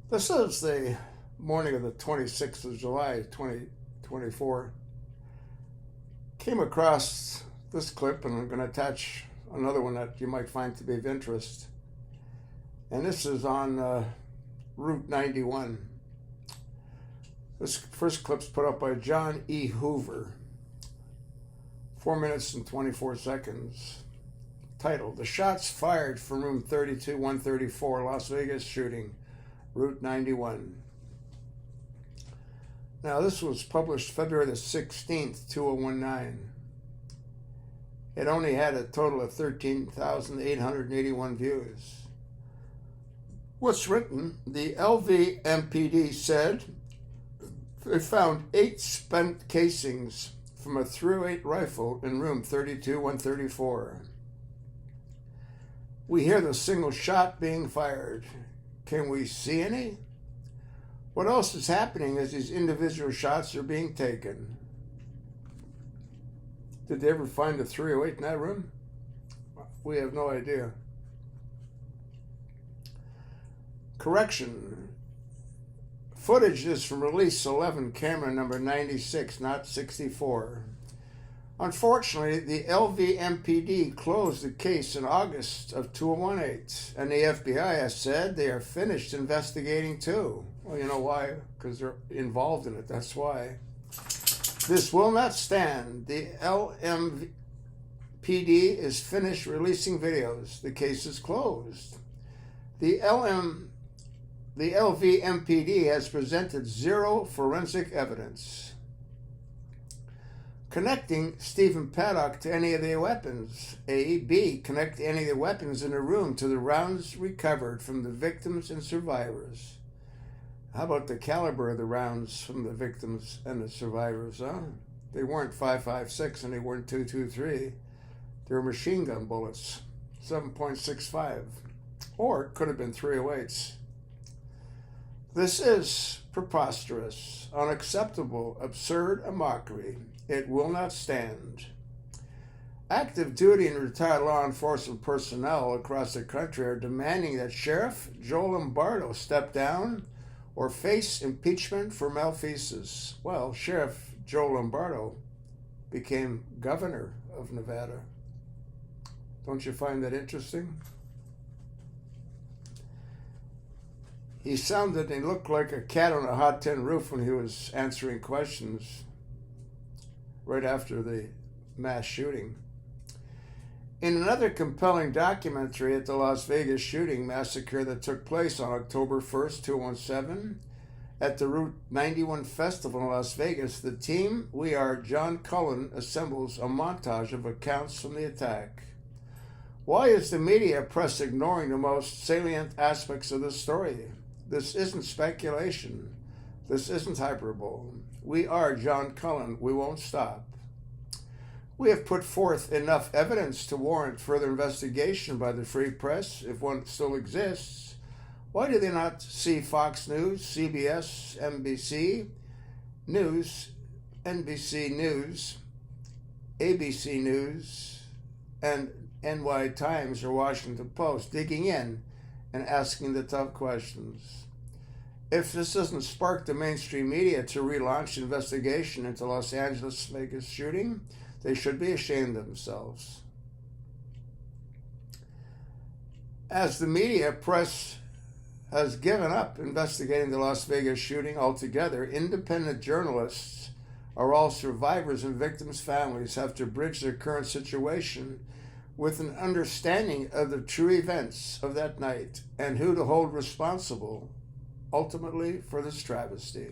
This is the morning of the 26th of July, 2024. Came across this clip, and I'm going to attach another one that you might find to be of interest. And this is on Route 91. This first clip's put up by John E. Hoover. 4 minutes and 24 seconds. Titled, "The Shots Fired from Room 32-134, Las Vegas Shooting, Route 91. Now, this was published February the 16th, 2019. It only had a total of 13,881 views. What's written? The LVMPD said they found 8 spent casings from a .308 rifle in room 32-134. We hear the single shot being fired. Can we see any? What else is happening as these individual shots are being taken? Did they ever find a .308 in that room? We have no idea. Correction. Footage is from release 11, camera number 96, not 64. Unfortunately, the LVMPD closed the case in August of 2018, and the FBI has said they are finished investigating too. Well, you know why? Because they're involved in it, that's why. This will not stand. The LMPD is finished releasing videos. The case is closed. The LVMPD has presented 0 forensic evidence connecting Stephen Paddock to any of the weapons. A. B. Connect any of the weapons in the room to the rounds recovered from the victims and survivors. How about the caliber of the rounds from the victims and the survivors, huh? They weren't .556 and they weren't .223. They were machine gun bullets, 7.65. Or it could have been .308s. This is preposterous, unacceptable, absurd, a mockery. It will not stand. Active duty and retired law enforcement personnel across the country are demanding that Sheriff Joe Lombardo step down or face impeachment for malfeasance. Well, Sheriff Joe Lombardo became governor of Nevada. Don't you find that interesting? He sounded and looked like a cat on a hot tin roof when he was answering questions right after the mass shooting. In another compelling documentary at the Las Vegas shooting massacre that took place on October 1st, 2017, at the Route 91 Festival in Las Vegas, the team We Are John Cullen assembles a montage of accounts from the attack. Why is the media press ignoring the most salient aspects of the story? This isn't speculation. This isn't hyperbole. We are John Cullen. We won't stop. We have put forth enough evidence to warrant further investigation by the free press, if one still exists. Why do they not see Fox News, CBS, NBC News, NBC News, ABC News, and NY Times or Washington Post digging in and asking the tough questions? If this doesn't spark the mainstream media to relaunch investigation into Los Angeles Vegas shooting, they should be ashamed of themselves. As the media press has given up investigating the Las Vegas shooting altogether, independent journalists or all survivors and victims' families have to bridge their current situation with an understanding of the true events of that night and who to hold responsible ultimately for this travesty.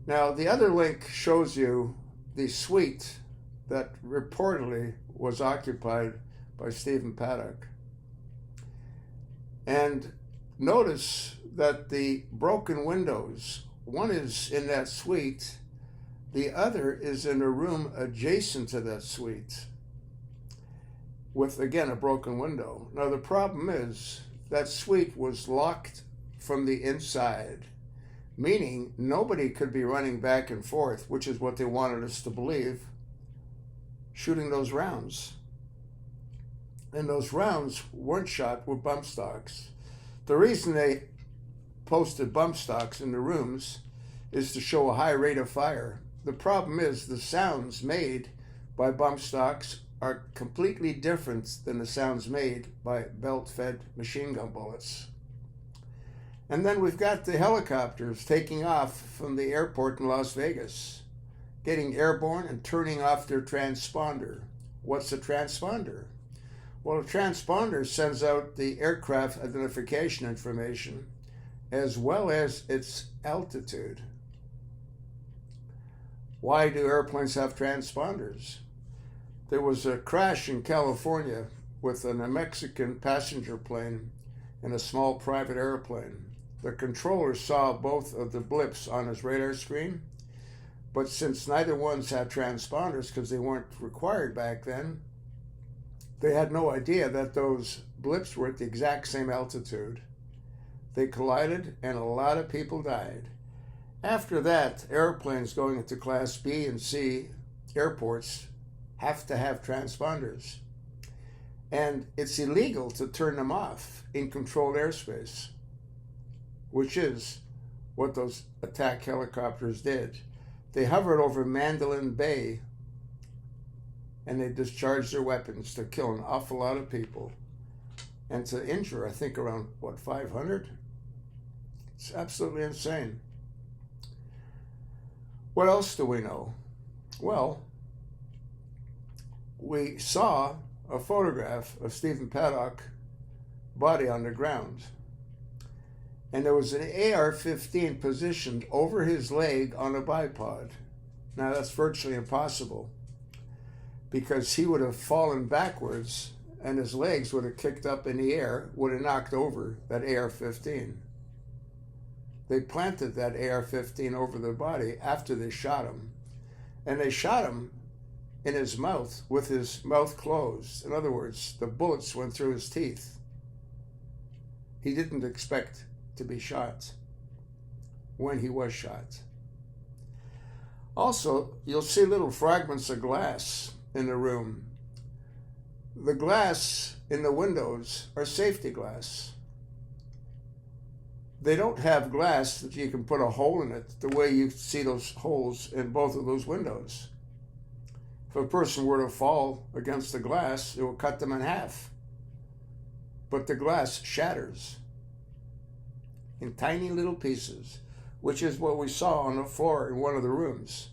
Now, the other link shows you the suite that reportedly was occupied by Stephen Paddock. And notice that the broken windows, one is in that suite, the other is in a room adjacent to that suite with, again, a broken window. Now, the problem is that suite was locked from the inside, meaning nobody could be running back and forth, which is what they wanted us to believe, shooting those rounds. And those rounds weren't shot with bump stocks. The reason they posted bump stocks in the rooms is to show a high rate of fire. The problem is the sounds made by bump stocks are completely different than the sounds made by belt-fed machine gun bullets. And then we've got the helicopters taking off from the airport in Las Vegas, getting airborne and turning off their transponder. What's a transponder? Well, a transponder sends out the aircraft identification information as well as its altitude. Why do airplanes have transponders? There was a crash in California with a Mexican passenger plane and a small private airplane. The controller saw both of the blips on his radar screen, but since neither ones had transponders because they weren't required back then, they had no idea that those blips were at the exact same altitude. They collided and a lot of people died. After that, airplanes going into Class B and C airports have to have transponders. And it's illegal to turn them off in controlled airspace, which is what those attack helicopters did. They hovered over Mandalay Bay and they discharged their weapons to kill an awful lot of people and to injure, I think, around, 500? It's absolutely insane. What else do we know? Well, we saw a photograph of Stephen Paddock's body on the ground. And there was an AR-15 positioned over his leg on a bipod. Now that's virtually impossible because he would have fallen backwards and his legs would have kicked up in the air, would have knocked over that AR-15. They planted that AR-15 over the body after they shot him. And they shot him in his mouth with his mouth closed. In other words, the bullets went through his teeth. He didn't expect to be shot when he was shot. Also, you'll see little fragments of glass in the room. The glass in the windows are safety glass. They don't have glass that you can put a hole in it the way you see those holes in both of those windows. If a person were to fall against the glass, it will cut them in half. But the glass shatters in tiny little pieces, which is what we saw on the floor in one of the rooms.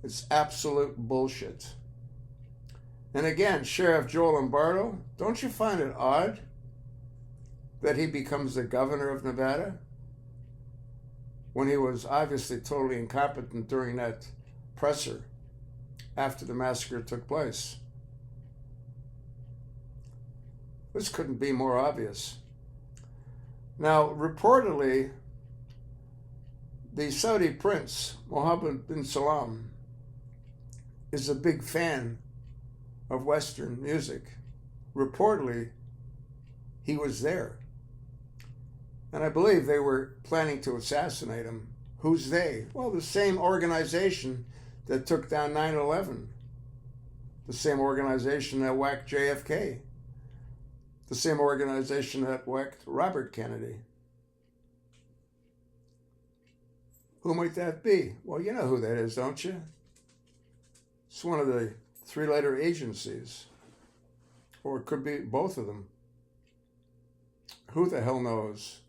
It's absolute bullshit. And again, Sheriff Joe Lombardo, don't you find it odd that he becomes the governor of Nevada when he was obviously totally incompetent during that presser after the massacre took place? This couldn't be more obvious. Now, reportedly, the Saudi prince, Mohammed bin Salman, is a big fan of Western music. Reportedly, he was there. And I believe they were planning to assassinate him. Who's they? Well, the same organization that took down 9/11. The same organization that whacked JFK. The same organization that whacked Robert Kennedy. Who might that be? Well, you know who that is, don't you? It's one of the three-letter agencies. Or it could be both of them. Who the hell knows?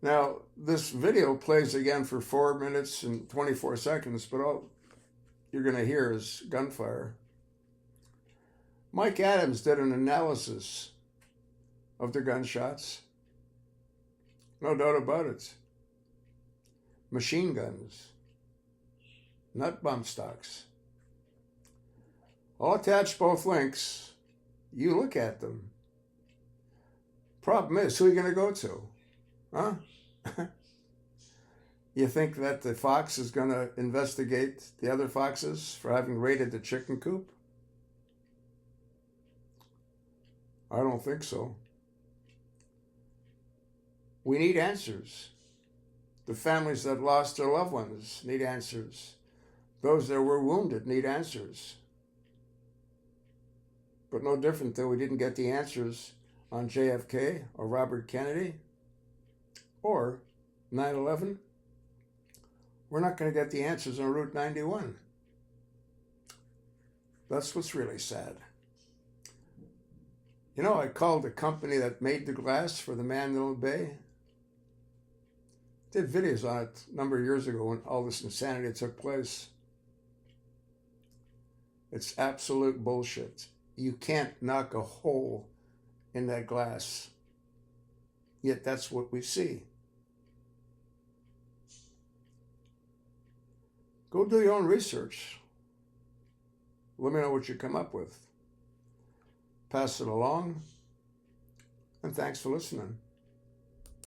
Now, this video plays again for 4 minutes and 24 seconds, but all you're going to hear is gunfire. Mike Adams did an analysis of the gunshots. No doubt about it. Machine guns, not bump stocks. I'll attach both links. You look at them. Problem is, who are you going to go to? Huh? You think that the fox is going to investigate the other foxes for having raided the chicken coop? I don't think so. We need answers. The families that lost their loved ones need answers. Those that were wounded need answers. But no different than we didn't get the answers on JFK or Robert Kennedy 9/11, we're not going to get the answers on Route 91. That's what's really sad. You know, I called the company that made the glass for the Mandalay Bay. Did videos on it a number of years ago when all this insanity took place. It's absolute bullshit. You can't knock a hole in that glass. Yet that's what we see. Go do your own research. Let me know what you come up with. Pass it along. And thanks for listening.